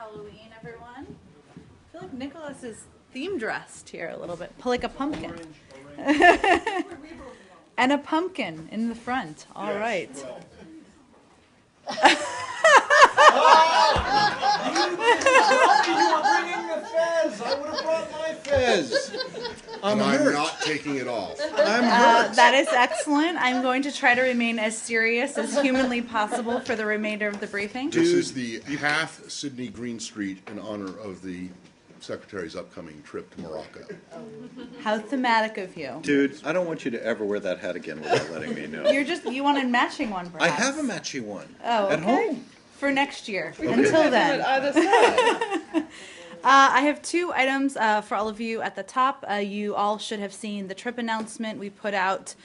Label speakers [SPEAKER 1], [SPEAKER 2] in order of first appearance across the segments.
[SPEAKER 1] Halloween, everyone. I feel like Nicholas is theme dressed here a little bit, like a pumpkin. And a pumpkin in the front. All right.
[SPEAKER 2] Well. You were bringing the fez. I would have brought my fez.
[SPEAKER 3] I'm not taking it off.
[SPEAKER 2] I'm hurt.
[SPEAKER 1] That is excellent. I'm going to try to remain as serious as humanly possible for the remainder of the briefing.
[SPEAKER 3] This is the half Sydney Green Street in honor of the Secretary's upcoming trip to Morocco.
[SPEAKER 1] How thematic of you.
[SPEAKER 2] Dude, I don't want you to ever wear that hat again without letting me know.
[SPEAKER 1] You want a matching one, perhaps?
[SPEAKER 2] I have a matching one.
[SPEAKER 1] Oh,
[SPEAKER 2] at
[SPEAKER 1] okay.
[SPEAKER 2] home.
[SPEAKER 1] For next year. Until then.
[SPEAKER 4] Either side.
[SPEAKER 1] I have two items for all of you at the top. You all should have seen the trip announcement we put out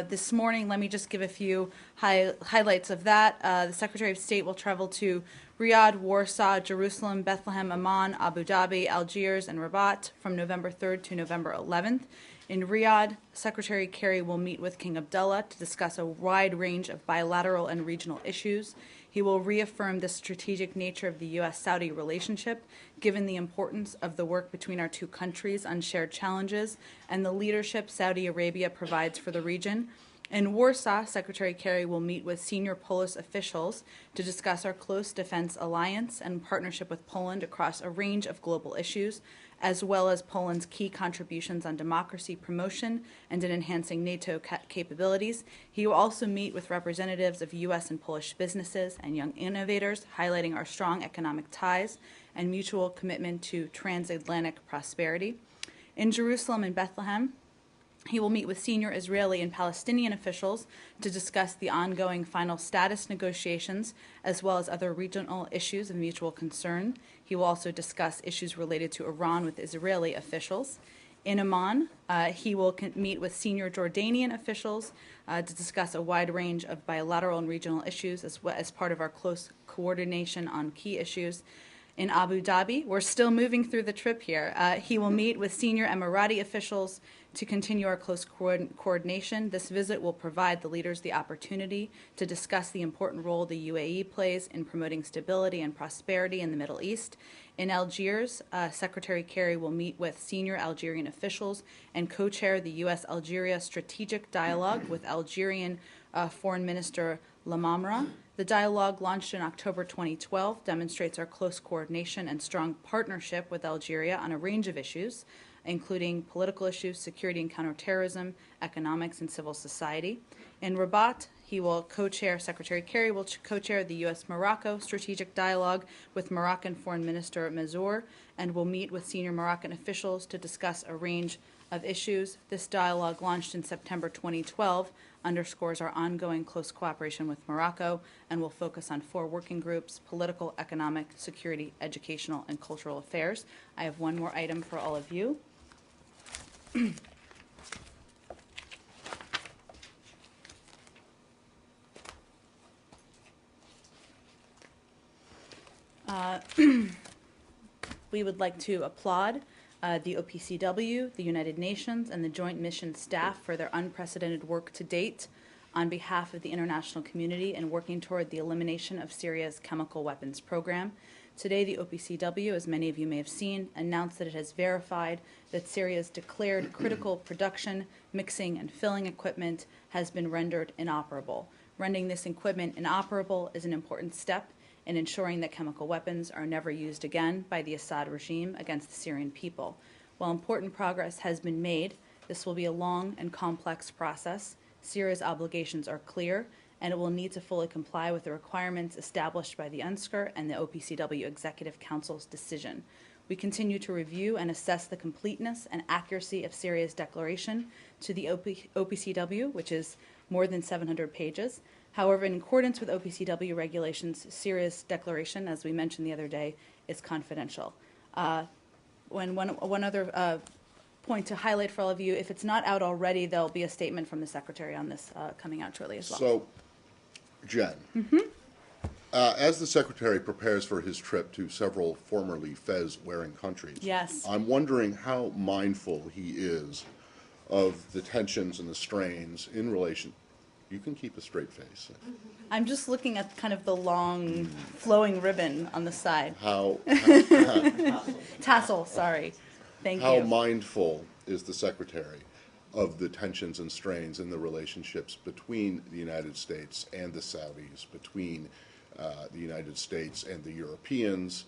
[SPEAKER 1] this morning. Let me just give a few highlights of that. The Secretary of State will travel to Riyadh, Warsaw, Jerusalem, Bethlehem, Amman, Abu Dhabi, Algiers, and Rabat from November 3rd to November 11th. In Riyadh, Secretary Kerry will meet with King Abdullah to discuss a wide range of bilateral and regional issues. He will reaffirm the strategic nature of the U.S.-Saudi relationship, given the importance of the work between our two countries on shared challenges and the leadership Saudi Arabia provides for the region. In Warsaw, Secretary Kerry will meet with senior Polish officials to discuss our close defense alliance and partnership with Poland across a range of global issues, as well as Poland's key contributions on democracy promotion and in enhancing NATO capabilities. He will also meet with representatives of U.S. and Polish businesses and young innovators, highlighting our strong economic ties and mutual commitment to transatlantic prosperity. In Jerusalem and Bethlehem, he will meet with senior Israeli and Palestinian officials to discuss the ongoing final status negotiations, as well as other regional issues of mutual concern. He will also discuss issues related to Iran with Israeli officials. In Amman, he will meet with senior Jordanian officials to discuss a wide range of bilateral and regional issues, as part of our close coordination on key issues. In Abu Dhabi, we're still moving through the trip here. He will meet with senior Emirati officials to continue our close coordination. This visit will provide the leaders the opportunity to discuss the important role the UAE plays in promoting stability and prosperity in the Middle East. In Algiers, Secretary Kerry will meet with senior Algerian officials and co-chair the U.S.-Algeria Strategic Dialogue with Algerian Foreign Minister Lamamra. The dialogue, launched in October 2012, demonstrates our close coordination and strong partnership with Algeria on a range of issues, including political issues, security and counterterrorism, economics, and civil society. In Rabat, Secretary Kerry will co-chair the U.S.-Morocco Strategic Dialogue with Moroccan Foreign Minister Mazzour and will meet with senior Moroccan officials to discuss a range of issues. This dialogue, launched in September 2012, underscores our ongoing close cooperation with Morocco and will focus on 4 working groups: political, economic, security, educational, and cultural affairs. I have one more item for all of you. We would like to applaud the OPCW, the United Nations, and the Joint Mission staff for their unprecedented work to date on behalf of the international community in working toward the elimination of Syria's chemical weapons program. Today, the OPCW, as many of you may have seen, announced that it has verified that Syria's declared critical production, mixing, and filling equipment has been rendered inoperable. Rendering this equipment inoperable is an important step in ensuring that chemical weapons are never used again by the Assad regime against the Syrian people. While important progress has been made, this will be a long and complex process. Syria's obligations are clear, and it will need to fully comply with the requirements established by the UNSCR and the OPCW Executive Council's decision. We continue to review and assess the completeness and accuracy of Syria's declaration to the OPCW, which is more than 700 pages. However, in accordance with OPCW regulations, Syria's declaration, as we mentioned the other day, is confidential. One other point to highlight for all of you, if it's not out already, there'll be a statement from the Secretary on this coming out shortly as well.
[SPEAKER 3] So, Jen, as the Secretary prepares for his trip to several formerly Fez-wearing countries,
[SPEAKER 1] yes,
[SPEAKER 3] I'm wondering how mindful he is of the tensions and the strains in relation You can keep a straight face.
[SPEAKER 1] I'm just looking at kind of the long flowing ribbon on the side.
[SPEAKER 3] How
[SPEAKER 1] Tassel, sorry. Thank
[SPEAKER 3] how
[SPEAKER 1] you.
[SPEAKER 3] mindful is the Secretary of the tensions and strains in the relationships between the United States and the Saudis, between the United States and the Europeans,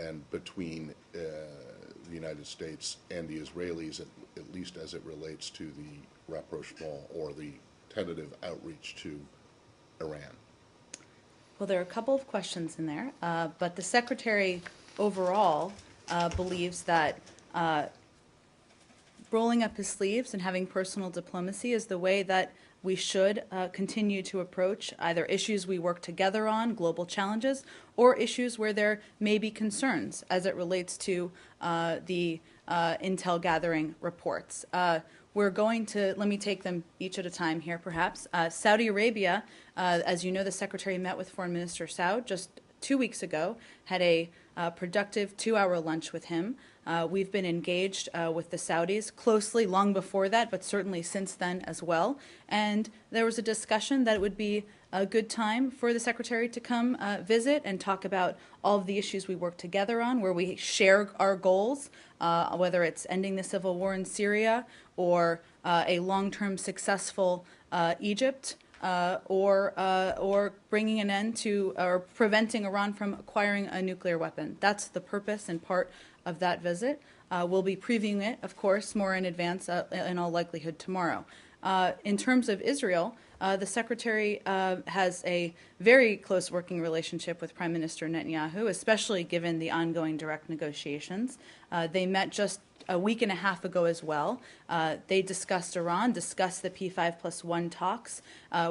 [SPEAKER 3] and between the United States and the Israelis, at least as it relates to the rapprochement or the tentative outreach to Iran?
[SPEAKER 1] Well, there are a couple of questions in there, but the Secretary overall believes that rolling up his sleeves and having personal diplomacy is the way that we should continue to approach either issues we work together on, global challenges, or issues where there may be concerns as it relates to the intel gathering reports. We're going to, let me take them each at a time here perhaps. Saudi Arabia, as you know, the Secretary met with Foreign Minister Saud just 2 weeks ago, had a productive 2-hour lunch with him. We've been engaged with the Saudis closely long before that, but certainly since then as well. And there was a discussion that it would be a good time for the Secretary to come visit and talk about all of the issues we work together on, where we share our goals, whether it's ending the civil war in Syria or a long-term successful Egypt, or bringing an end to or preventing Iran from acquiring a nuclear weapon. That's the purpose and part of that visit. We'll be previewing it, of course, more in advance, in all likelihood tomorrow. In terms of Israel, the Secretary has a very close working relationship with Prime Minister Netanyahu, especially given the ongoing direct negotiations. They met just a week and a half ago as well. They discussed Iran, discussed the P5+1 talks.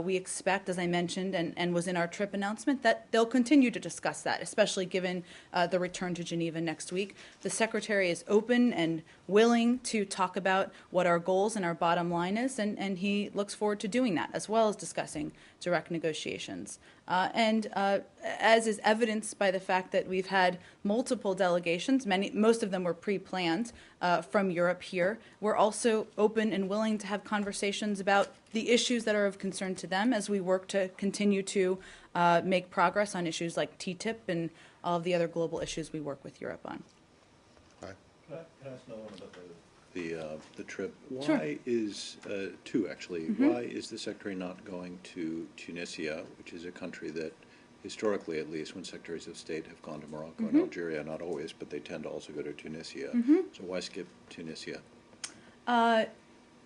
[SPEAKER 1] We expect, as I mentioned, and was in our trip announcement, that they'll continue to discuss that, especially given the return to Geneva next week. The Secretary is open and willing to talk about what our goals and our bottom line is, and he looks forward to doing that, as well as discussing direct negotiations. As is evidenced by the fact that we've had multiple delegations, most of them were pre-planned from Europe here, we're also open and willing to have conversations about the issues that are of concern to them as we work to continue to make progress on issues like TTIP and all of the other global issues we work with Europe on.
[SPEAKER 3] Hi.
[SPEAKER 2] Can I ask another one about
[SPEAKER 5] the trip?
[SPEAKER 1] Sure.
[SPEAKER 5] Why is, two actually, why is the Secretary not going to Tunisia, which is a country that historically, at least, when Secretaries of State have gone to Morocco and Algeria, not always, but they tend to also go to Tunisia. So why skip Tunisia?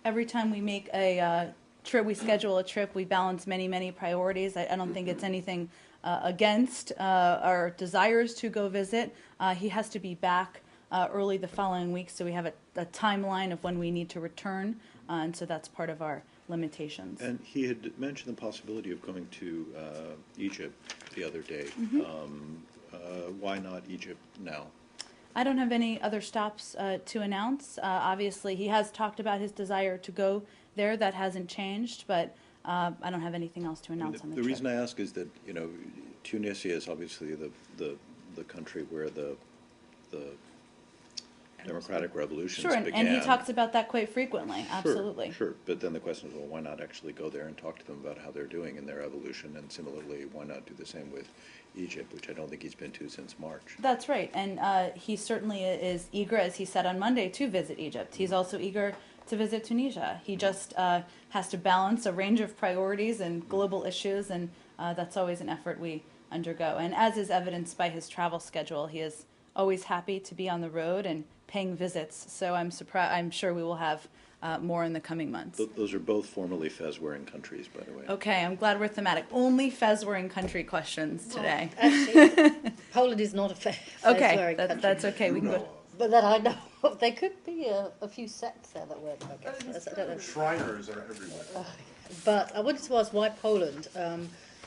[SPEAKER 1] Every time we make a trip, we schedule a trip, we balance many, many priorities. I don't think it's anything against our desires to go visit. He has to be back early the following week, so we have a timeline of when we need to return, and so that's part of our limitations.
[SPEAKER 5] And he had mentioned the possibility of going to Egypt the other day. Why not Egypt now?
[SPEAKER 1] I don't have any other stops to announce. Obviously, he has talked about his desire to go there. That hasn't changed, but I don't have anything else to announce on the trip.
[SPEAKER 5] The reason I ask is that, you know, Tunisia is obviously the country where the democratic revolutions
[SPEAKER 1] Sure,
[SPEAKER 5] began.
[SPEAKER 1] and he talks about that quite frequently, absolutely.
[SPEAKER 5] Sure, but then the question is, well, why not actually go there and talk to them about how they're doing in their evolution, and similarly, why not do the same with Egypt, which I don't think he's been to since March.
[SPEAKER 1] That's right, and he certainly is eager, as he said on Monday, to visit Egypt. He's also eager to visit Tunisia. He just has to balance a range of priorities and global issues, and that's always an effort we undergo. And as is evidenced by his travel schedule, he is always happy to be on the road and paying visits, so I'm sure we will have more in the coming months.
[SPEAKER 5] Those are both formerly Fez-wearing countries, by the way.
[SPEAKER 1] Okay, I'm glad we're thematic. Only Fez-wearing country questions today.
[SPEAKER 4] Actually, Poland is not a
[SPEAKER 1] Okay,
[SPEAKER 4] Fez-wearing country.
[SPEAKER 1] that's okay. We can go.
[SPEAKER 4] But that I know of. There could be a few sects there that wear them, I guess. I don't know.
[SPEAKER 3] Shriners are everywhere.
[SPEAKER 4] But I wanted to ask why Poland?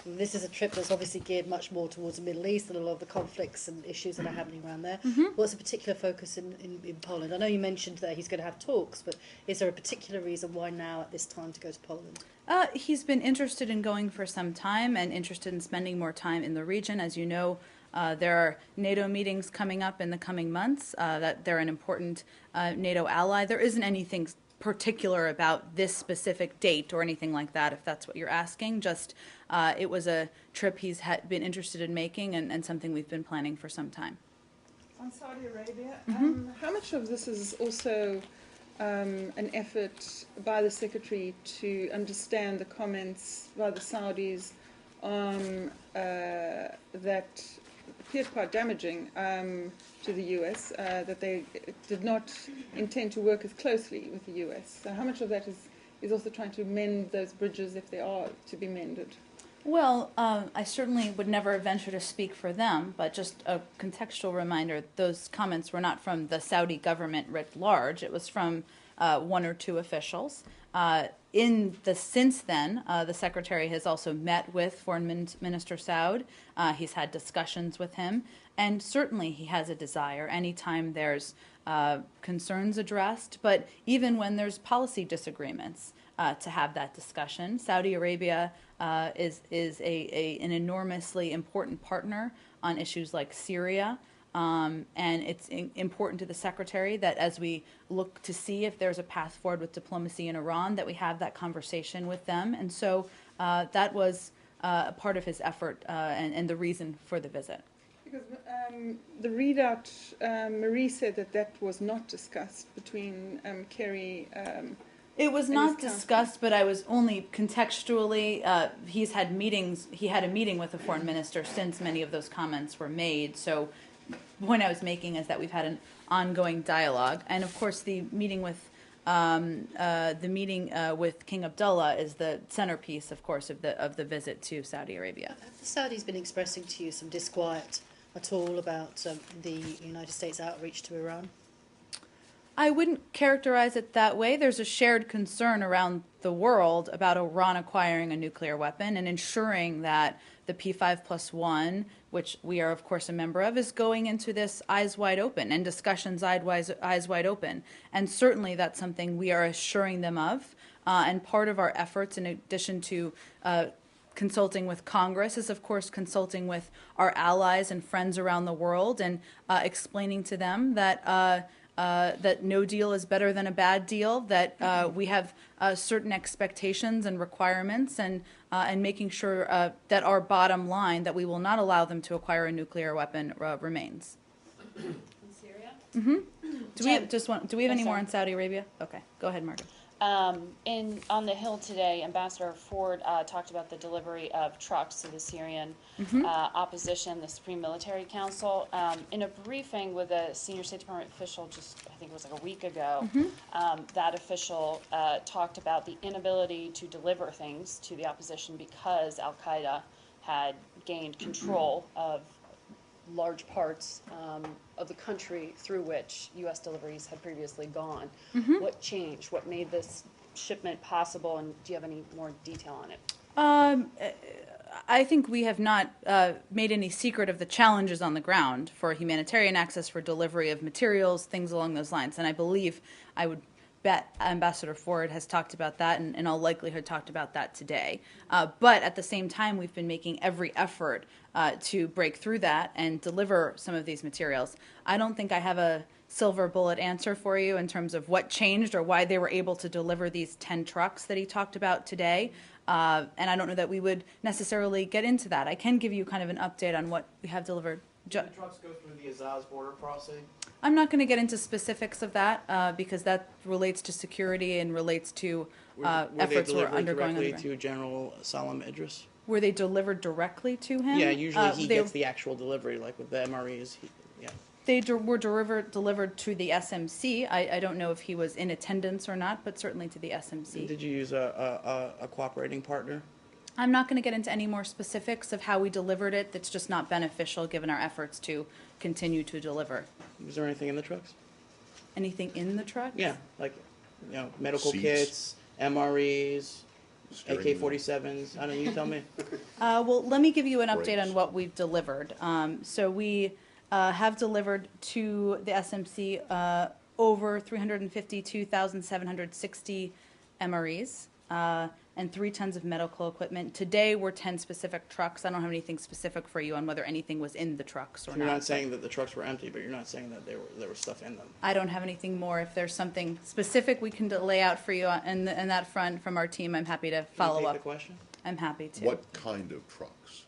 [SPEAKER 4] This is a trip that's obviously geared much more towards the Middle East and a lot of the conflicts and issues that are happening around there. What's a particular focus in Poland? I know you mentioned that he's going to have talks, but is there a particular reason why now at this time to go to Poland?
[SPEAKER 1] He's been interested in going for some time and interested in spending more time in the region. As you know, there are NATO meetings coming up in the coming months. That they're an important NATO ally. There isn't anything particular about this specific date or anything like that, if that's what you're asking. Just it was a trip he's been interested in making and something we've been planning for some time.
[SPEAKER 6] On Saudi Arabia, how much of this is also an effort by the Secretary to understand the comments by the Saudis that appeared quite damaging to the US, that they did not intend to work as closely with the US? So how much of that is also trying to mend those bridges if they are to be mended?
[SPEAKER 1] Well, I certainly would never venture to speak for them, but just a contextual reminder, those comments were not from the Saudi government writ large. It was from one or two officials. Since then, the Secretary has also met with Foreign Minister Saud. He's had discussions with him, and certainly he has a desire anytime there's concerns addressed, but even when there's policy disagreements, to have that discussion. Saudi Arabia is an enormously important partner on issues like Syria. And it's important to the Secretary that as we look to see if there's a path forward with diplomacy in Iran, that we have that conversation with them. And so that was a part of his effort and the reason for the visit.
[SPEAKER 6] Because the readout, Marie said that was not discussed between Kerry.
[SPEAKER 1] It was not discussed, but I was only contextually. He's had meetings. He had a meeting with the foreign minister since many of those comments were made. So, the point I was making is that we've had an ongoing dialogue, and of course, the meeting with King Abdullah is the centerpiece, of course, of the visit to Saudi Arabia.
[SPEAKER 4] Have the Saudis been expressing to you some disquiet at all about the United States outreach to Iran?
[SPEAKER 1] I wouldn't characterize it that way. There's a shared concern around the world about Iran acquiring a nuclear weapon and ensuring that the P5+1, which we are, of course, a member of, is going into this eyes wide open and discussions eyes wide open. And certainly that's something we are assuring them of. And part of our efforts, in addition to consulting with Congress, is, of course, consulting with our allies and friends around the world and explaining to them that that no deal is better than a bad deal, that we have certain expectations and requirements, and making sure that our bottom line, that we will not allow them to acquire a nuclear weapon, remains.
[SPEAKER 7] In Syria?
[SPEAKER 1] Mm-hmm. Do we have any more on Saudi Arabia? Okay, go ahead, Margaret.
[SPEAKER 7] On the Hill today, Ambassador Ford talked about the delivery of trucks to the Syrian opposition, the Supreme Military Council. In a briefing with a senior State Department official I think it was like a week ago, that official talked about the inability to deliver things to the opposition because Al-Qaeda had gained control of large parts of the country through which U.S. deliveries had previously gone. What changed? What made this shipment possible? And do you have any more detail on it?
[SPEAKER 1] I think we have not made any secret of the challenges on the ground for humanitarian access, for delivery of materials, things along those lines. And I believe, I would bet Ambassador Ford has talked about that and in all likelihood talked about that today. But at the same time, we've been making every effort to break through that and deliver some of these materials. I don't think I have a silver bullet answer for you in terms of what changed or why they were able to deliver these 10 trucks that he talked about today. And I don't know that we would necessarily get into that. I can give you kind of an update on what we have delivered.
[SPEAKER 2] Did the trucks go through the Azaz border crossing?
[SPEAKER 1] I'm not going to get into specifics of that because that relates to security and relates to efforts we're undergoing on the ground.
[SPEAKER 8] Directly to General Salam Idris?
[SPEAKER 1] Were they delivered directly to him?
[SPEAKER 8] Yeah, usually he gets the actual delivery, like with the MREs.
[SPEAKER 1] They were delivered to the SMC. I don't know if he was in attendance or not, but certainly to the SMC.
[SPEAKER 8] Did you use a cooperating partner?
[SPEAKER 1] I'm not going to get into any more specifics of how we delivered it. That's just not beneficial given our efforts to continue to deliver.
[SPEAKER 8] Was there anything in the trucks?
[SPEAKER 1] Anything in the truck?
[SPEAKER 8] Yeah, like medical
[SPEAKER 3] Seats.
[SPEAKER 8] kits, MREs,
[SPEAKER 3] Steering
[SPEAKER 8] AK-47s. I don't know, you tell me.
[SPEAKER 1] Well, let me give you an update
[SPEAKER 3] Brakes.
[SPEAKER 1] on what we've delivered. So we have delivered to the SMC over 352,760 MREs. and 3 tons of medical equipment. Today, we're 10 specific trucks. I don't have anything specific for you on whether anything was in the trucks or
[SPEAKER 8] You're
[SPEAKER 1] not.
[SPEAKER 8] not saying that the trucks were empty, but you're not saying that there was stuff in them.
[SPEAKER 1] I don't have anything more. If there's something specific we can lay out for you in that front from our team, I'm happy to
[SPEAKER 8] Can
[SPEAKER 1] follow
[SPEAKER 8] you take
[SPEAKER 1] up.
[SPEAKER 8] the question?
[SPEAKER 1] I'm happy to.
[SPEAKER 3] What kind of trucks?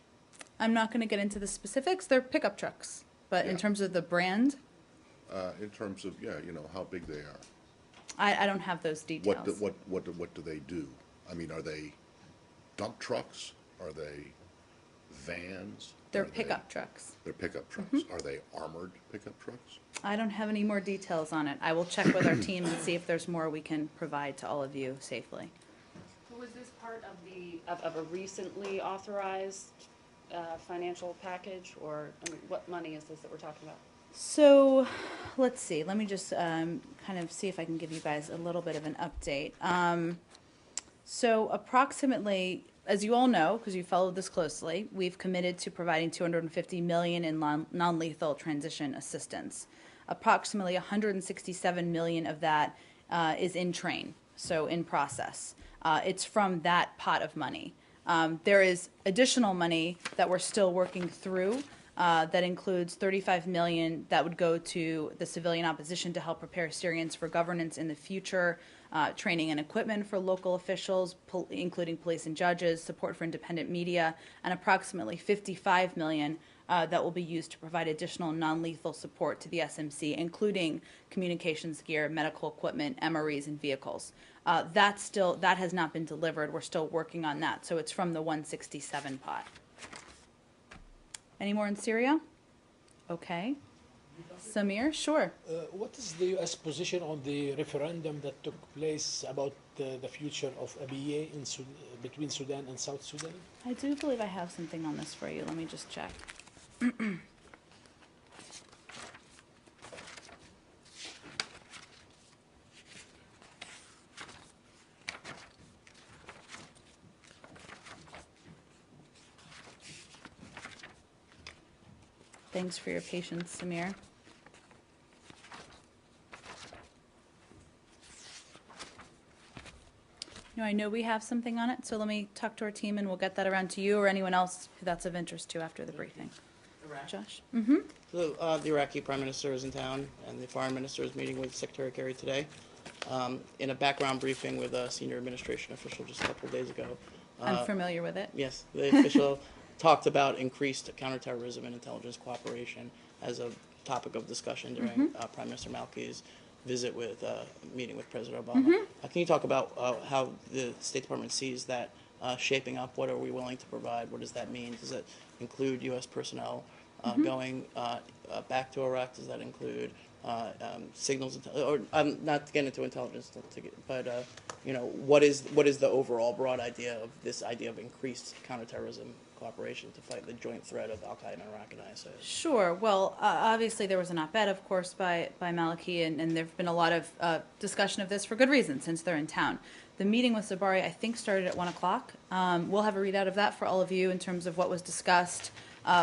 [SPEAKER 1] I'm not going to get into the specifics. They're pickup trucks. But in
[SPEAKER 3] Yeah.
[SPEAKER 1] terms of the brand,
[SPEAKER 3] In terms of, how big they are.
[SPEAKER 1] I don't have those details.
[SPEAKER 3] What do they do? I mean, are they dump trucks? Are they vans?
[SPEAKER 1] They're
[SPEAKER 3] Are they-
[SPEAKER 1] pickup trucks.
[SPEAKER 3] They're pickup trucks.
[SPEAKER 1] Mm-hmm.
[SPEAKER 3] Are they armored pickup trucks?
[SPEAKER 1] I don't have any more details on it. I will check with our team and see if there's more we can provide to all of you safely.
[SPEAKER 7] Was this part of a recently authorized financial package, or what money is this that we're talking about?
[SPEAKER 1] So, let's see. Let me just kind of see if I can give you guys a little bit of an update. So, approximately, as you all know, because you followed this closely, we've committed to providing $250 million in non-lethal transition assistance. Approximately $167 million of that is in train, so in process. It's from that pot of money. There is additional money that we're still working through. That includes $35 million that would go to the civilian opposition to help prepare Syrians for governance in the future, training and equipment for local officials, including police and judges, support for independent media, and approximately $55 million that will be used to provide additional non-lethal support to the SMC, including communications gear, medical equipment, MREs, and vehicles. That has not been delivered. We're still working on that. So it's from the 167 pot. Any more in Syria? Okay. Samir, sure.
[SPEAKER 2] What is the U.S. position on the referendum that took place about the future of Abiy in between Sudan and South Sudan?
[SPEAKER 1] I do believe I have something on this for you. Let me just check. Thanks for your patience, Samir. I know we have something on it, so let me talk to our team and we'll get that around to you or anyone else who that's of interest to after the briefing. Josh? Mm-hmm.
[SPEAKER 8] So, the Iraqi Prime Minister is in town, and the Foreign Minister is meeting with Secretary Kerry today. In a background briefing with a senior administration official just a couple of days ago.
[SPEAKER 1] I'm familiar with it.
[SPEAKER 8] Yes, the official talked about increased counterterrorism and intelligence cooperation as a topic of discussion during Prime Minister Malki's visit with meeting with President Obama. Can you talk about how the State Department sees that shaping up? What are we willing to provide? What does that mean? Does it include U.S. personnel going back to Iraq? Does that include signals? Or I'm not to get into intelligence, but what is the overall broad idea of this idea of increased counterterrorism cooperation to fight the joint threat of Al-Qaeda in Iraq and ISIS?
[SPEAKER 1] Sure. Well, obviously there was an op-ed, of course, by Maliki, and there have been a lot of discussion of this for good reason since they're in town. The meeting with Zabari, I think, started at 1 o'clock. We'll have a readout of that for all of you in terms of what was discussed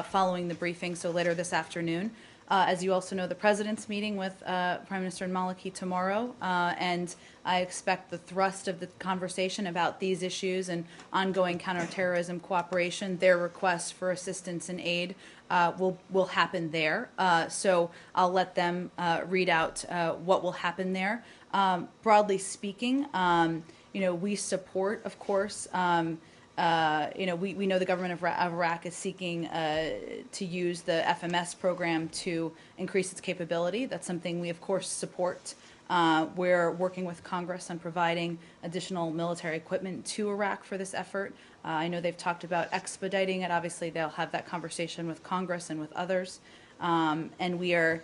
[SPEAKER 1] following the briefing, so later this afternoon. As you also know, the President's meeting with Prime Minister Maliki tomorrow, and I expect the thrust of the conversation about these issues and ongoing counterterrorism cooperation, their requests for assistance and aid, will happen there. So I'll let them read out what will happen there. Broadly speaking, we support, of course, we know the government of Iraq is seeking to use the FMS program to increase its capability. That's something we, of course, support. We're working with Congress on providing additional military equipment to Iraq for this effort. I know they've talked about expediting it. Obviously, they'll have that conversation with Congress and with others. And we are,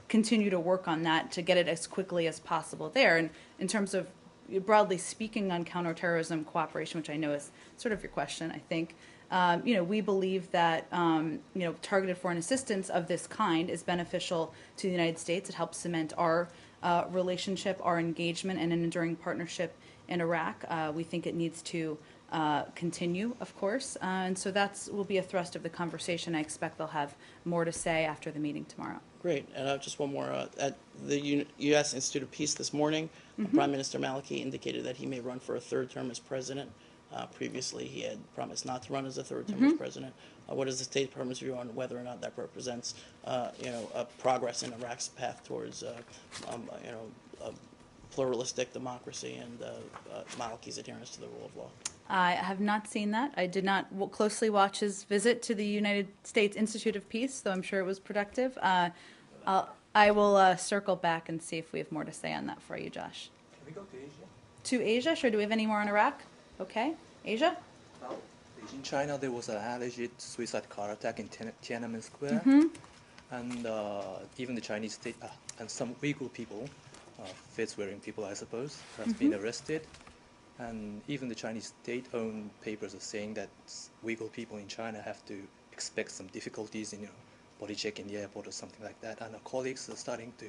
[SPEAKER 1] continue to work on that to get it as quickly as possible there. And in terms of broadly speaking on counterterrorism cooperation, which I know is sort of your question, I think, we believe that, targeted foreign assistance of this kind is beneficial to the United States. It helps cement our relationship, our engagement, and an enduring partnership in Iraq. We think it needs to continue, of course. And so that's will be a thrust of the conversation. I expect they'll have more to say after the meeting tomorrow.
[SPEAKER 8] Great. And just one more. At the U.S. Institute of Peace this morning, Prime Minister Maliki indicated that he may run for a third term as president. Previously, he had promised not to run as a third term as president. What is the State Department's view on whether or not that represents, a progress in Iraq's path towards, a pluralistic democracy and Maliki's adherence to the rule of law?
[SPEAKER 1] I have not seen that. I did not closely watch his visit to the United States Institute of Peace, though I'm sure it was productive. I will circle back and see if we have more to say on that for you, Josh.
[SPEAKER 9] Can we go to Asia?
[SPEAKER 1] To Asia? Sure. Do we have any more on Iraq? Okay. Asia?
[SPEAKER 9] Well, in China, there was an alleged suicide car attack in Tiananmen Square. And even the Chinese state, and some Uyghur people, face-wearing people, I suppose, has been arrested. And even the Chinese state-owned papers are saying that Uyghur people in China have to expect some difficulties in body check in the airport or something like that. And our colleagues are starting to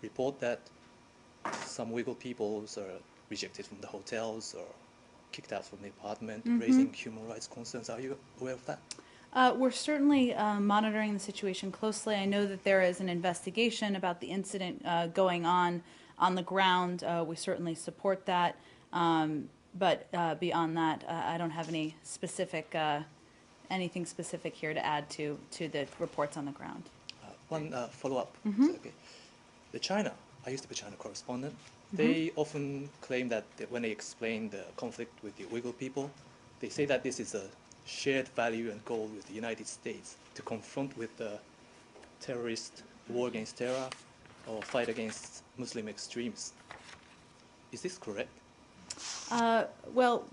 [SPEAKER 9] report that some Uyghur peoples are rejected from the hotels or kicked out from the apartment, raising human rights concerns. Are you aware of that?
[SPEAKER 1] We're certainly monitoring the situation closely. I know that there is an investigation about the incident going on the ground. We certainly support that. But beyond that, I don't have any specific, anything specific here to add to the reports on the ground.
[SPEAKER 9] One follow-up. Okay. I used to be a China correspondent. They often claim that when they explain the conflict with the Uyghur people, they say that this is a shared value and goal with the United States to confront with the terrorist war against terror or fight against Muslim extremists. Is this correct?
[SPEAKER 1] Well,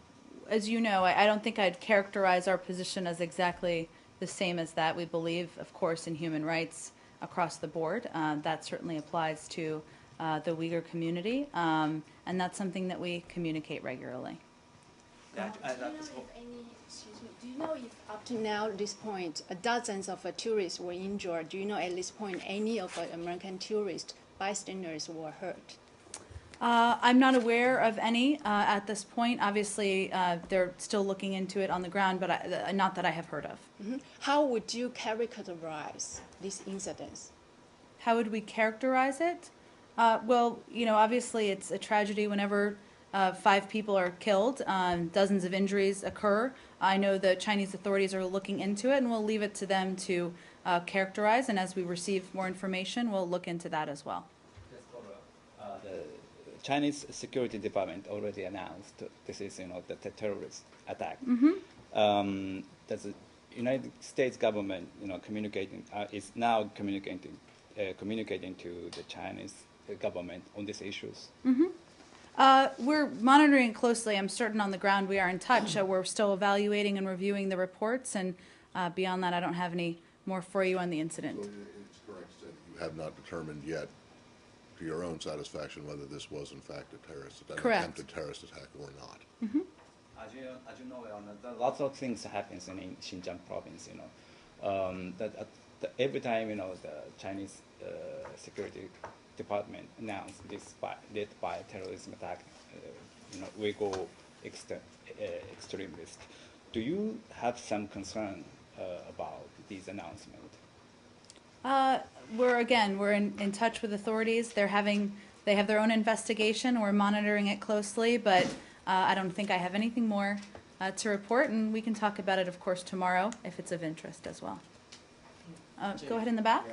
[SPEAKER 1] as you know, I don't think I'd characterize our position as exactly the same as that. We believe, of course, in human rights across the board. That certainly applies to the Uyghur community, and that's something that we communicate regularly.
[SPEAKER 10] Do you know if up to now, this point, dozens of tourists were injured? Do you know at this point any of American tourist bystanders were hurt?
[SPEAKER 1] I'm not aware of any at this point. Obviously, they're still looking into it on the ground, but not that I have heard of.
[SPEAKER 10] How would you characterize these incidents?
[SPEAKER 1] How would we characterize it? Well, obviously it's a tragedy whenever 5 people are killed, dozens of injuries occur. I know the Chinese authorities are looking into it, and we'll leave it to them to characterize, and as we receive more information, we'll look into that as well.
[SPEAKER 11] The Chinese Security Department already announced this is, the terrorist attack. Does the United States government, communicating is now communicating to the Chinese government on these issues?
[SPEAKER 1] We're monitoring closely. I'm certain on the ground we are in touch. We're still evaluating and reviewing the reports, and beyond that, I don't have any more for you on the incident.
[SPEAKER 3] So it's correct that you have not determined yet, to your own satisfaction, whether this was in fact a terrorist attack, an attempted terrorist attack or not.
[SPEAKER 11] As you know, lots of things happens in Xinjiang province. Every time the Chinese security department announced this by terrorism attack, Uyghur extremists. Do you have some concern about these announcements?
[SPEAKER 1] We're in touch with authorities. They have their own investigation. We're monitoring it closely, but I don't think I have anything more to report, and we can talk about it, of course, tomorrow if it's of interest as well. Go ahead in the back.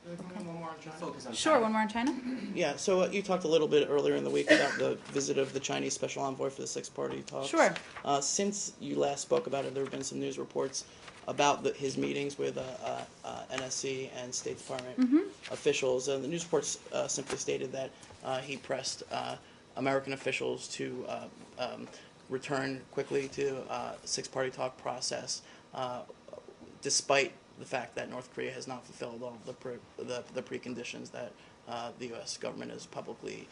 [SPEAKER 8] One more on China.
[SPEAKER 1] Sure, one more on China.
[SPEAKER 8] Yeah, so you talked a little bit earlier in the week about the visit of the Chinese special envoy for the six-party talks.
[SPEAKER 1] Sure.
[SPEAKER 8] Since you last spoke about it, there have been some news reports about his meetings with NSC and State Department officials. The news reports simply stated that he pressed American officials to return quickly to six-party talk process, despite the fact that North Korea has not fulfilled all the preconditions that the U.S. government has publicly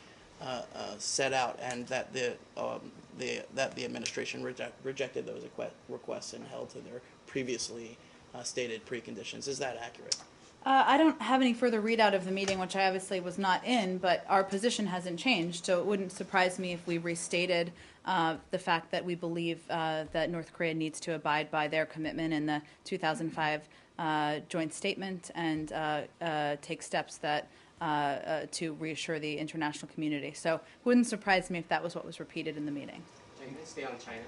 [SPEAKER 8] set out, and that the administration rejected those requests and held to their previously stated preconditions. Is that accurate?
[SPEAKER 1] I don't have any further readout of the meeting, which I obviously was not in, but our position hasn't changed, so it wouldn't surprise me if we restated the fact that we believe that North Korea needs to abide by their commitment in the 2005 joint statement and take steps that to reassure the international community. So it wouldn't surprise me if that was what was repeated in the meeting.
[SPEAKER 12] Can I stay on China?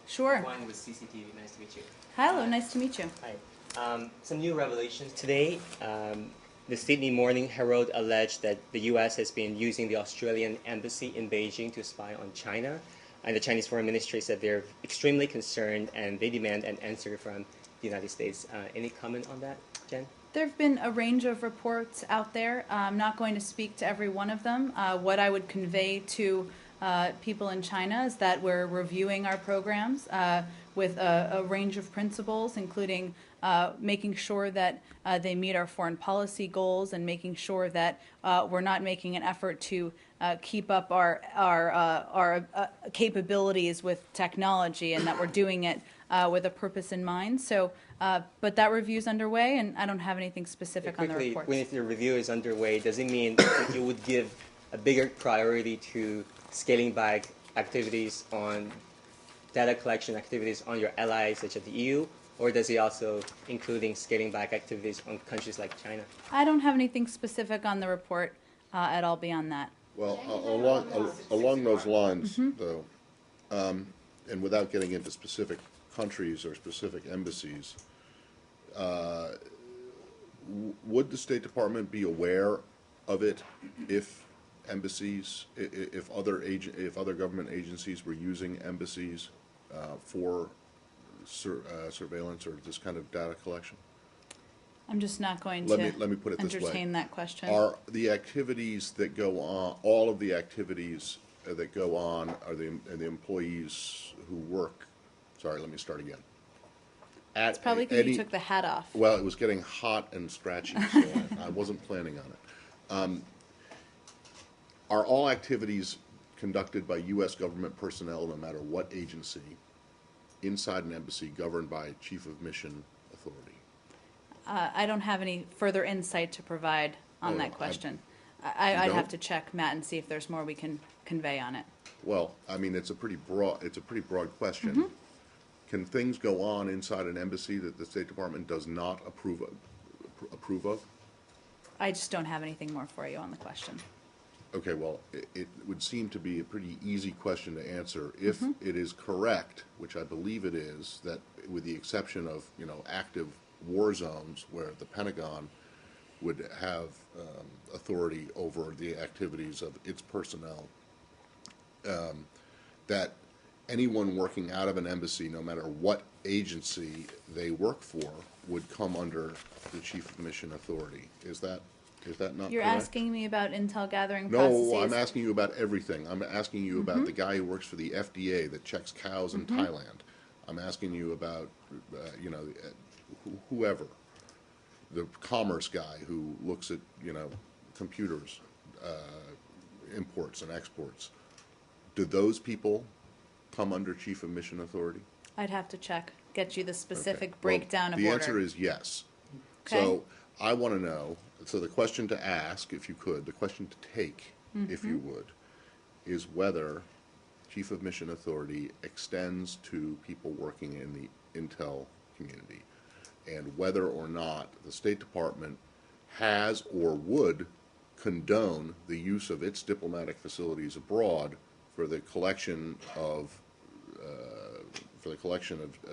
[SPEAKER 1] Sure.
[SPEAKER 12] One with CCTV. Nice to meet you.
[SPEAKER 1] Hello, nice to meet you.
[SPEAKER 12] Hi. Some new revelations today. The Sydney Morning Herald alleged that the U.S. has been using the Australian embassy in Beijing to spy on China. And the Chinese Foreign Ministry said they're extremely concerned and they demand an answer from the United States. Any comment on that, Jen?
[SPEAKER 1] There have been a range of reports out there. I'm not going to speak to every one of them. What I would convey to people in China is that we're reviewing our programs with a range of principles, including making sure that they meet our foreign policy goals and making sure that we're not making an effort to keep up our capabilities with technology, and that we're doing it with a purpose in mind. So, but that review's underway, and I don't have anything specific on the reports.
[SPEAKER 12] When the review is underway, does it mean that you would give a bigger priority to scaling back activities on data collection activities on your allies such as the EU, or does it also including scaling back activities on countries like China?
[SPEAKER 1] I don't have anything specific on the report at all beyond that.
[SPEAKER 3] Well, along those lines, though, and without getting into specific countries or specific embassies, would the State Department be aware of it if embassies, if other government agencies were using embassies for surveillance or this kind of data collection?
[SPEAKER 1] I'm just not going
[SPEAKER 3] Let
[SPEAKER 1] to
[SPEAKER 3] me put it this way.
[SPEAKER 1] entertain that question.
[SPEAKER 3] Are the activities that go on, all of the activities that go on, are the employees who work? Sorry, let me start again.
[SPEAKER 1] It's probably because you took the hat off.
[SPEAKER 3] Well, it was getting hot and scratchy, so I wasn't planning on it. Are all activities conducted by U.S. government personnel, no matter what agency, inside an embassy governed by a chief of mission authority?
[SPEAKER 1] I don't have any further insight to provide on that question. I'd have to check, Matt, and see if there's more we can convey on it.
[SPEAKER 3] Well, I mean, it's a pretty broad question. Can things go on inside an embassy that the State Department does not approve of?
[SPEAKER 1] I just don't have anything more for you on the question.
[SPEAKER 3] Okay, well, it would seem to be a pretty easy question to answer. If it is correct, which I believe it is, that with the exception of, active war zones where the Pentagon would have authority over the activities of its personnel, that anyone working out of an embassy, no matter what agency they work for, would come under the Chief of Mission Authority. Is that not
[SPEAKER 1] You're
[SPEAKER 3] correct?
[SPEAKER 1] asking me about intel gathering processes?
[SPEAKER 3] No, I'm asking you about everything. I'm asking you about the guy who works for the FDA that checks cows in Thailand. I'm asking you about, whoever, the commerce guy who looks at, computers, imports and exports. Do those people come under Chief of Mission Authority?
[SPEAKER 1] I'd have to check, get you the specific
[SPEAKER 3] Okay.
[SPEAKER 1] breakdown
[SPEAKER 3] Well,
[SPEAKER 1] of
[SPEAKER 3] the
[SPEAKER 1] order.
[SPEAKER 3] answer is yes.
[SPEAKER 1] Okay.
[SPEAKER 3] So I want to know, so the question to ask, if you could, the question to take, if you would, is whether Chief of Mission Authority extends to people working in the intel community, and whether or not the State Department has or would condone the use of its diplomatic facilities abroad for the collection of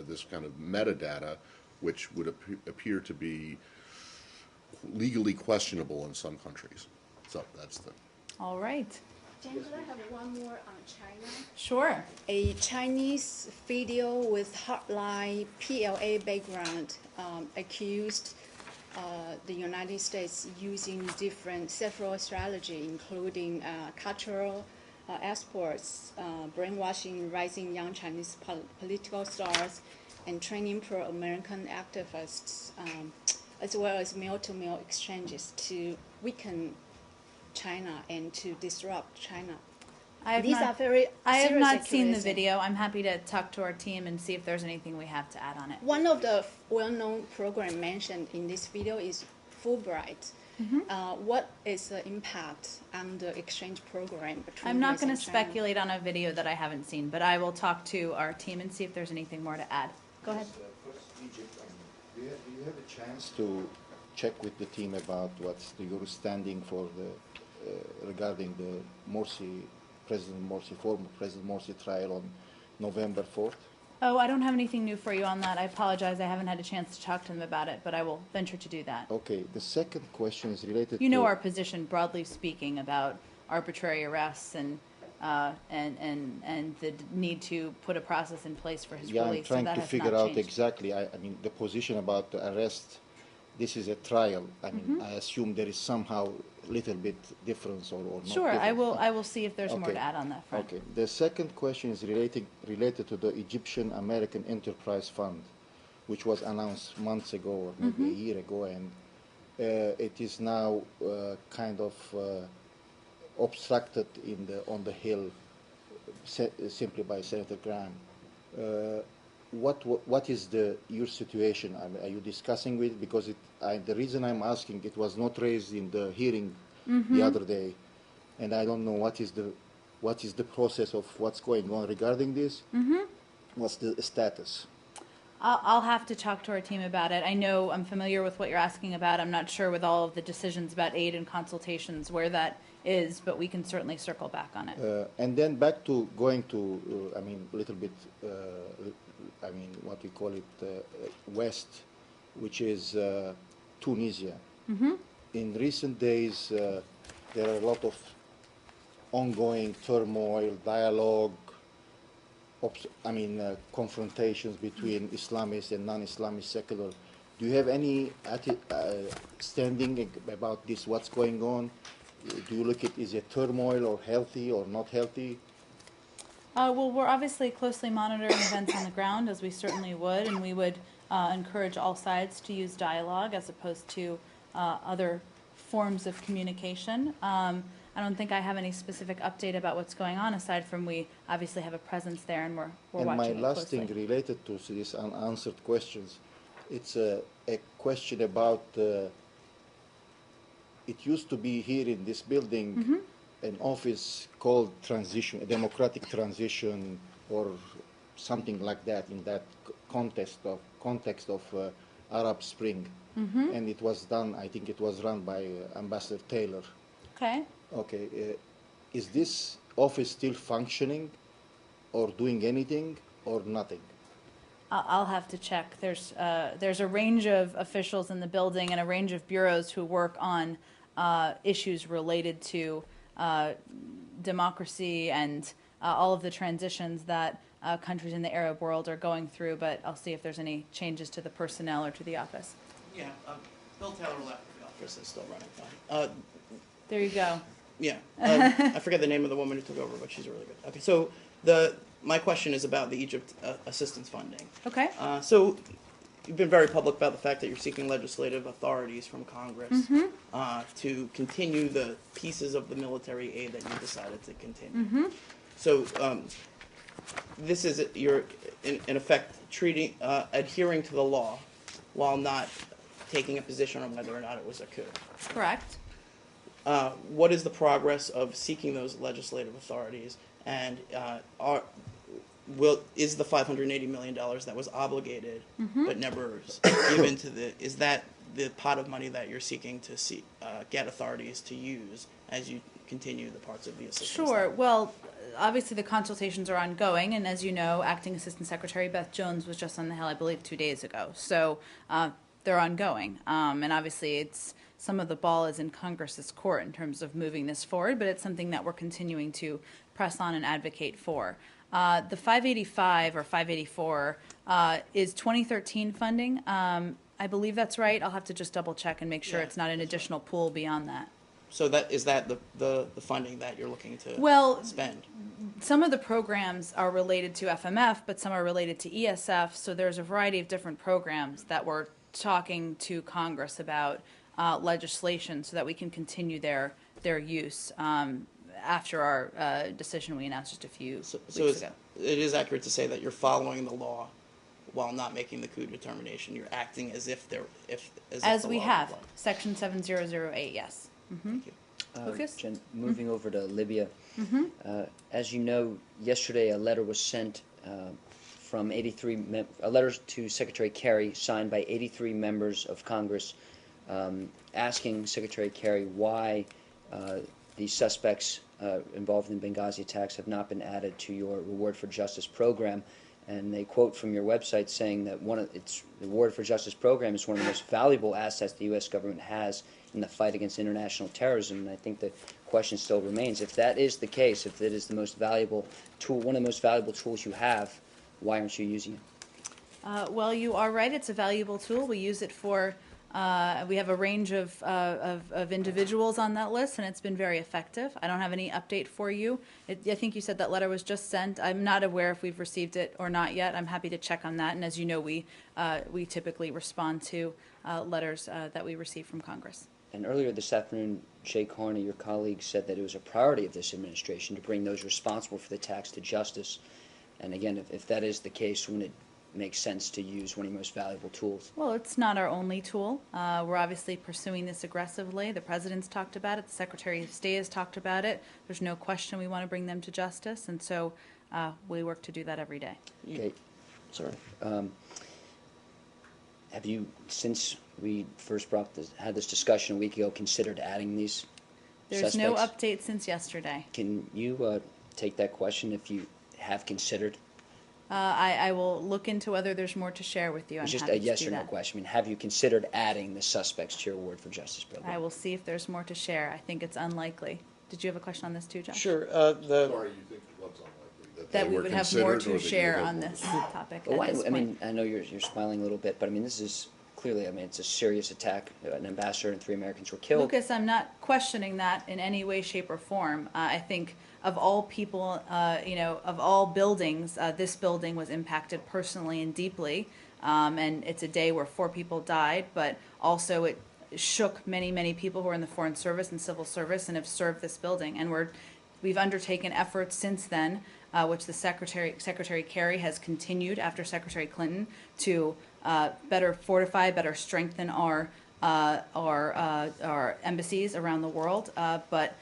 [SPEAKER 3] this kind of metadata, which would appear to be legally questionable in some countries. So that's the.
[SPEAKER 1] All right.
[SPEAKER 10] Jen, could I have one more on China?
[SPEAKER 1] Sure.
[SPEAKER 10] A Chinese video with hardline PLA background accused the United States using several strategies, including cultural exports, brainwashing rising young Chinese political stars, and training pro-American activists, as well as male-to-male exchanges to weaken China and to disrupt China.
[SPEAKER 1] I have
[SPEAKER 10] These
[SPEAKER 1] not,
[SPEAKER 10] are very
[SPEAKER 1] I have
[SPEAKER 10] serious
[SPEAKER 1] not seen the
[SPEAKER 10] accusations.
[SPEAKER 1] video. I'm happy to talk to our team and see if there's anything we have to add on it.
[SPEAKER 10] One of the well-known program mentioned in this video is Fulbright. What is the impact on the exchange program between
[SPEAKER 1] I'm not
[SPEAKER 10] US
[SPEAKER 1] going
[SPEAKER 10] and
[SPEAKER 1] to
[SPEAKER 10] China?
[SPEAKER 1] speculate on a video that I haven't seen, but I will talk to our team and see if there's anything more to add. Go ahead.
[SPEAKER 13] First, Egypt, do you have a chance to check with the team about what's your standing for the regarding the Morsi, former President Morsi trial on November 4th?
[SPEAKER 1] Oh, I don't have anything new for you on that. I apologize. I haven't had a chance to talk to them about it, but I will venture to do that.
[SPEAKER 13] Okay. The second question is related.
[SPEAKER 1] You know
[SPEAKER 13] to
[SPEAKER 1] our position, broadly speaking, about arbitrary arrests and the need to put a process in place for his
[SPEAKER 13] Yeah,
[SPEAKER 1] release.
[SPEAKER 13] I'm trying
[SPEAKER 1] so that
[SPEAKER 13] to
[SPEAKER 1] has
[SPEAKER 13] figure
[SPEAKER 1] not
[SPEAKER 13] out
[SPEAKER 1] changed.
[SPEAKER 13] exactly. I mean, the position about the arrest. This is a trial. I mean, I assume there is somehow a little bit difference or not.
[SPEAKER 1] Sure, I
[SPEAKER 13] difference.
[SPEAKER 1] will see if there's more
[SPEAKER 13] Okay.
[SPEAKER 1] to add on that front.
[SPEAKER 13] Okay. The second question is related to the Egyptian American Enterprise Fund, which was announced months ago or maybe a year ago, and it is now kind of obstructed on the Hill simply by Senator Graham. What is your situation? Are you discussing with? Because the reason I'm asking, it was not raised in the hearing the other day, and I don't know what is the process of what's going on regarding this. What's the status?
[SPEAKER 1] I'll have to talk to our team about it. I know I'm familiar with what you're asking about. I'm not sure with all of the decisions about aid and consultations where that is, but we can certainly circle back on it.
[SPEAKER 13] And then back to going to, a little bit, what we call it, west, which is Tunisia. In recent days, there are a lot of ongoing turmoil, dialogue, confrontations between Islamists and non-Islamist secular. Do you have any standing about this, what's going on? Do you look at is it turmoil or healthy or not healthy?
[SPEAKER 1] Well, we're obviously closely monitoring events on the ground, as we certainly would, and we would encourage all sides to use dialogue as opposed to other forms of communication. I don't think I have any specific update about what's going on, aside from we obviously have a presence there and we're watching it closely.
[SPEAKER 13] And my last thing related to these unanswered questions, it's a question about, it used to be here in this building an office called Transition, Democratic Transition, or something like that in that context of Arab Spring. And it was done, I think it was run by Ambassador Taylor.
[SPEAKER 1] Okay.
[SPEAKER 13] Okay, is this office still functioning or doing anything or nothing?
[SPEAKER 1] I'll have to check. There's a range of officials in the building and a range of bureaus who work on issues related to democracy and all of the transitions that countries in the Arab world are going through, but I'll see if there's any changes to the personnel or to the office.
[SPEAKER 8] Yeah, Bill Taylor left, the office is still running fine.
[SPEAKER 1] There you go.
[SPEAKER 8] Yeah, I forget the name of the woman who took over, but she's really good. Okay, so my question is about the Egypt assistance funding.
[SPEAKER 1] Okay.
[SPEAKER 8] So you've been very public about the fact that you're seeking legislative authorities from Congress to continue the pieces of the military aid that you decided to continue. So this is you're in effect adhering to the law while not taking a position on whether or not it was a coup.
[SPEAKER 1] Correct.
[SPEAKER 8] What is the progress of seeking those legislative authorities, and is the $580 million that was obligated but never given to is that the pot of money that you're seeking to get authorities to use as you continue the parts of the assistance?
[SPEAKER 1] Sure. Well, obviously the consultations are ongoing, and as you know, Acting Assistant Secretary Beth Jones was just on the Hill, I believe, 2 days ago. So they're ongoing, and obviously some of the ball is in Congress's court in terms of moving this forward, but it's something that we're continuing to press on and advocate for. The 585 or 584 is 2013 funding. I believe that's right. I'll have to just double check and make sure it's not an additional pool beyond that.
[SPEAKER 8] So is that the funding that you're looking to spend?
[SPEAKER 1] Some of the programs are related to FMF, but some are related to ESF. So there's a variety of different programs that we're talking to Congress about legislation so that we can continue their use after our decision we announced just a few weeks ago.
[SPEAKER 8] It is accurate to say that you're following the law while not making the coup determination. You're acting as if
[SPEAKER 1] As
[SPEAKER 8] the
[SPEAKER 1] we
[SPEAKER 8] law
[SPEAKER 1] have,
[SPEAKER 8] applies.
[SPEAKER 1] Section 7008, yes.
[SPEAKER 8] Thank you.
[SPEAKER 1] Lucas?
[SPEAKER 14] Jen, moving over to Libya. As you know, yesterday a letter was sent from a letter to Secretary Kerry signed by 83 members of Congress asking Secretary Kerry why the suspects involved in Benghazi attacks have not been added to your Reward for Justice program. And they quote from your website saying that the Reward for Justice program is one of the most valuable assets the U.S. government has in the fight against international terrorism. And I think the question still remains, if that is the case, if it is the most valuable tool, one of the most valuable tools you have, why aren't you using it?
[SPEAKER 1] Well, you are right. It's a valuable tool. We use it for, we have a range of individuals on that list, and it's been very effective. I don't have any update for you. I think you said that letter was just sent. I'm not aware if we've received it or not yet. I'm happy to check on that. And as you know, we typically respond to letters that we receive from Congress.
[SPEAKER 14] And earlier this afternoon, Jay Carney, your colleague, said that it was a priority of this administration to bring those responsible for the attacks to justice. And again, if that is the case, wouldn't it make sense to use one of your most valuable tools?
[SPEAKER 1] Well, it's not our only tool. We're obviously pursuing this aggressively. The President's talked about it. The Secretary of State has talked about it. There's no question we want to bring them to justice, and so we work to do that every day.
[SPEAKER 14] Okay, sorry. Have you, since we first had this discussion a week ago, considered adding these
[SPEAKER 1] There's
[SPEAKER 14] suspects?
[SPEAKER 1] no update since yesterday.
[SPEAKER 14] Can you take that question if you have considered?
[SPEAKER 1] I will look into whether there's more to share with you. I'm
[SPEAKER 14] It's just
[SPEAKER 1] happy
[SPEAKER 14] a
[SPEAKER 1] to
[SPEAKER 14] yes
[SPEAKER 1] do
[SPEAKER 14] or no
[SPEAKER 1] that.
[SPEAKER 14] question. I mean, have you considered adding the suspects to your Award for Justice program?
[SPEAKER 1] I will see if there's more to share. I think it's unlikely. Did you have a question on this too, Josh?
[SPEAKER 8] Sure.
[SPEAKER 3] Sorry, you think it was unlikely
[SPEAKER 1] That
[SPEAKER 3] they
[SPEAKER 1] we
[SPEAKER 3] were
[SPEAKER 1] would have more
[SPEAKER 3] considered, or
[SPEAKER 1] to
[SPEAKER 3] that you
[SPEAKER 1] share
[SPEAKER 3] had
[SPEAKER 1] on
[SPEAKER 3] more?
[SPEAKER 1] this topic
[SPEAKER 14] Well,
[SPEAKER 1] at this
[SPEAKER 14] I mean,
[SPEAKER 1] point.
[SPEAKER 14] I know you're smiling a little bit, but I mean, this is clearly, I mean, it's a serious attack. An ambassador and 3 Americans were killed.
[SPEAKER 1] Lucas, I'm not questioning that in any way, shape, or form. I think of all people, of all buildings, this building was impacted personally and deeply. And it's a day where 4 people died, but also it shook many, many people who are in the Foreign Service and Civil Service and have served this building. And we've undertaken efforts since then, which the Secretary Kerry has continued after Secretary Clinton to better fortify, better strengthen our embassies around the world. But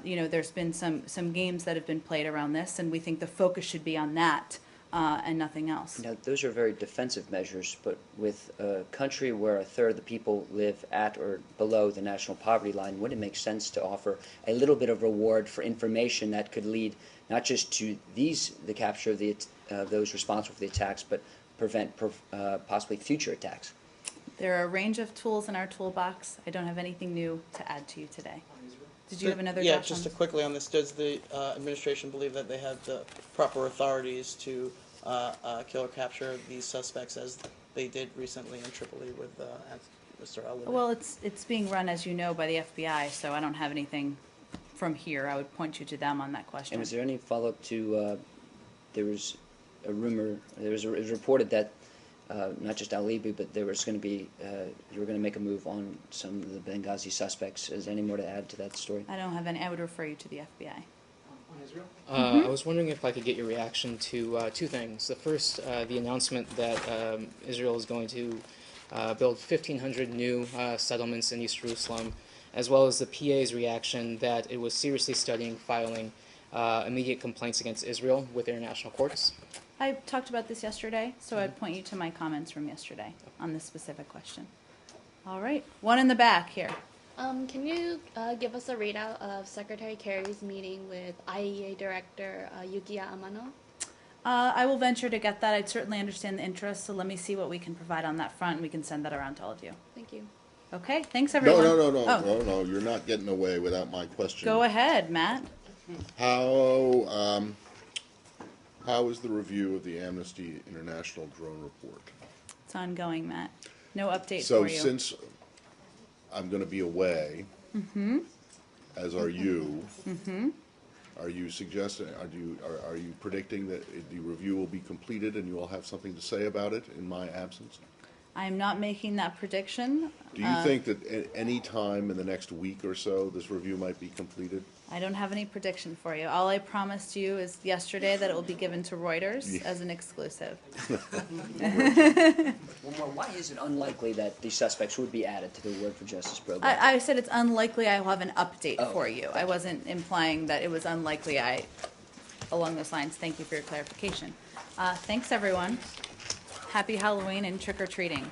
[SPEAKER 1] there's been some games that have been played around this, and we think the focus should be on that and nothing else.
[SPEAKER 14] Now, those are very defensive measures, but with a country where a third of the people live at or below the national poverty line, wouldn't it make sense to offer a little bit of reward for information that could lead not just to the capture of those responsible for the attacks, but prevent possibly future attacks?
[SPEAKER 1] There are a range of tools in our toolbox. I don't have anything new to add to you today. Did you have another?
[SPEAKER 8] Yeah,
[SPEAKER 1] Josh,
[SPEAKER 8] just
[SPEAKER 1] on-
[SPEAKER 8] quickly on this. Does the administration believe that they have the proper authorities to kill or capture these suspects as they did recently in Tripoli with Mr. al-Libi?
[SPEAKER 1] Well, it's being run, as you know, by the FBI, so I don't have anything from here. I would point you to them on that question.
[SPEAKER 14] And was there any follow-up to, there was a rumor, it was reported that not just al-Libi, but there was going to be, you were going to make a move on some of the Benghazi suspects. Is there any more to add to that story?
[SPEAKER 1] I don't have any. I would refer you to the FBI.
[SPEAKER 15] I was wondering if I could get your reaction to 2 things. The first, the announcement that Israel is going to build 1,500 new settlements in East Jerusalem, as well as the PA's reaction that it was seriously studying filing immediate complaints against Israel with international courts.
[SPEAKER 1] I talked about this yesterday, so I'd point you to my comments from yesterday on this specific question. All right, one in the back here.
[SPEAKER 16] Can you give us a readout of Secretary Kerry's meeting with IAEA Director Yukiya Amano?
[SPEAKER 1] I will venture to get that. I'd certainly understand the interest, so let me see what we can provide on that front, and we can send that around to all of you.
[SPEAKER 16] Thank you.
[SPEAKER 1] Okay, thanks everyone.
[SPEAKER 3] No, you're not getting away without my question.
[SPEAKER 1] Go ahead, Matt.
[SPEAKER 3] How is the review of the Amnesty International drone report?
[SPEAKER 1] It's ongoing, Matt. No update
[SPEAKER 3] So
[SPEAKER 1] for you.
[SPEAKER 3] since I'm going to be away, as are you, are you suggesting, are you predicting that the review will be completed and you will have something to say about it in my absence?
[SPEAKER 1] I'm not making that prediction.
[SPEAKER 3] Do you think that at any time in the next week or so, this review might be completed?
[SPEAKER 1] I don't have any prediction for you. All I promised you is yesterday that it will be given to Reuters as an exclusive.
[SPEAKER 14] One more. Why is it unlikely that the suspects would be added to the Word for Justice program?
[SPEAKER 1] I said it's unlikely I will have an update
[SPEAKER 14] Oh,
[SPEAKER 1] for you. I wasn't implying that it was unlikely along those lines. Thank you for your clarification. Thanks, everyone. Happy Halloween and trick-or-treating.